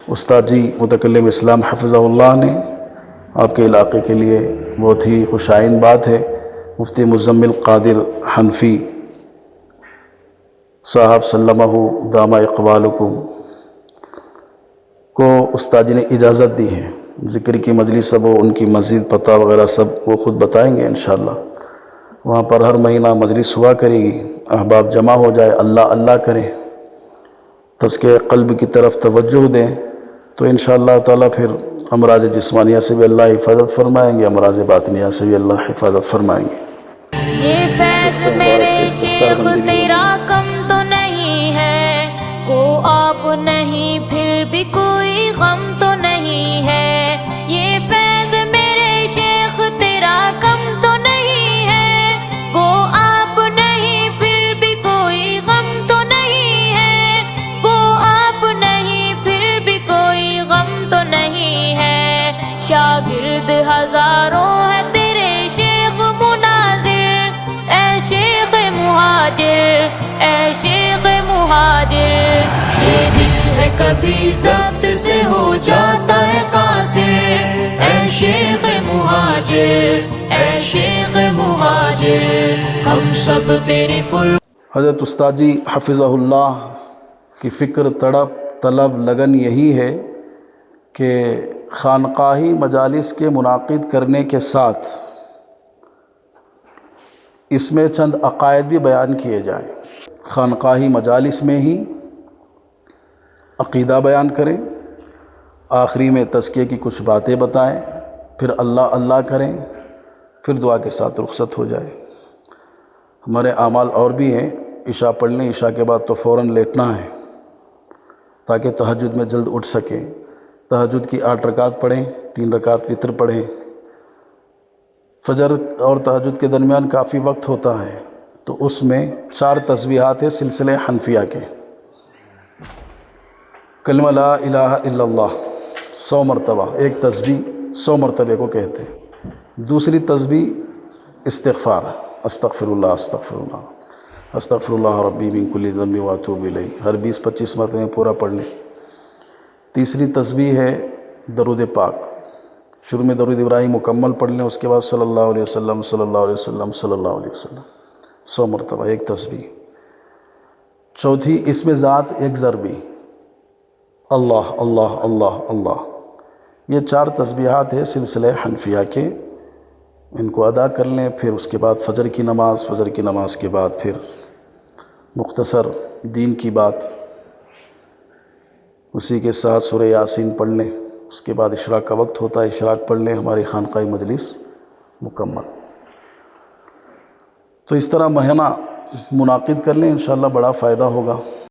استاد جی متکلم اسلام حفظہ اللہ نے آپ کے علاقے کے لیے بہت ہی خوش آئند بات ہے، مفتی مزمل قادر حنفی صاحب سلمہ دامہ اقبالکم کو استاد جی نے اجازت دی ہے، ذکر کی مجلس سب ان کی مزید پتہ وغیرہ سب وہ خود بتائیں گے انشاءاللہ۔ وہاں پر ہر مہینہ مجلس ہوا کرے گی، احباب جمع ہو جائے، اللہ اللہ کریں، تزکیہ قلب کی طرف توجہ دیں، تو انشاءاللہ تعالیٰ پھر امراض جسمانیہ سے بھی اللہ حفاظت فرمائیں گے، امراض باطنیہ سے بھی اللہ حفاظت فرمائیں گے۔ یہ فیض میرے شیخ تیرا کم تو نہیں ہے، کو آپ نہیں پھر بھی کوئی غم تو نہیں ہے۔ یہ فیض میرے شیخ تیرا کم تو نہیں ہے، کو آپ نہیں پھر بھی کوئی غم تو نہیں ہے، کو آپ نہیں پھر بھی کوئی غم تو نہیں ہے۔ شاگرد ہزاروں ہے تیرے شیخ مناظر، اے شیخ مہاجر، اے شیخ مہاجر۔ یہ دل ہے کبھی ضبط سے ہو جاتا ہے قاصر، اے شیخ مہاجر، اے شیخ مہاجر۔ ہم سب تیری حضرت استاد جی حفظہ اللہ کی فکر، تڑپ، طلب، لگن یہی ہے کہ خانقاہی مجالس کے منعقد کرنے کے ساتھ اس میں چند عقائد بھی بیان کیے جائیں۔ خانقاہی مجالس میں ہی عقیدہ بیان کریں، آخری میں تزکیے کی کچھ باتیں بتائیں، پھر اللہ اللہ کریں، پھر دعا کے ساتھ رخصت ہو جائے۔ ہمارے اعمال اور بھی ہیں، عشاء پڑھ لیں، عشاء کے بعد تو فوراً لیٹنا ہے تاکہ تہجد میں جلد اٹھ سکیں۔ تہجد کی 8 رکعت پڑھیں، 3 رکعت وتر پڑھیں۔ فجر اور تہجد کے درمیان کافی وقت ہوتا ہے، تو اس میں 4 تسبیحات ہیں سلسلہ حنفیہ کے۔ کلمہ لا الہ الا اللہ 100 مرتبہ، ایک تسبیح 100 مرتبہ کو کہتے ہیں۔ دوسری تسبیح استغفار، استغفر اللہ استغفر اللہ استغفر اللہ ربی من کل ذنب واتوب الیہ، ہر 20-25 مرتبہ میں پورا پڑھ لیں۔ تیسری تسبیح ہے درود پاک، شروع میں درود ابراہیم مکمل پڑھ لیں، اس کے بعد صلی اللہ علیہ وسلم صلی اللہ علیہ وسلم صلی اللہ علیہ وسلم 100 مرتبہ ایک تسبیح۔ چوتھی اسم ذات ایک ضربی، اللہ اللہ اللہ اللہ۔ یہ 4 تسبیحات ہیں سلسلہ حنفیہ کے، ان کو ادا کر لیں۔ پھر اس کے بعد فجر کی نماز، فجر کی نماز کے بعد پھر مختصر دین کی بات، اسی کے ساتھ سورہ یاسین پڑھ لیں۔ اس کے بعد اشراق کا وقت ہوتا ہے، اشراق پڑھ لیں، ہماری خانقاہی مجلس مکمل۔ تو اس طرح مہینہ منعقد کر لیں، انشاءاللہ بڑا فائدہ ہوگا۔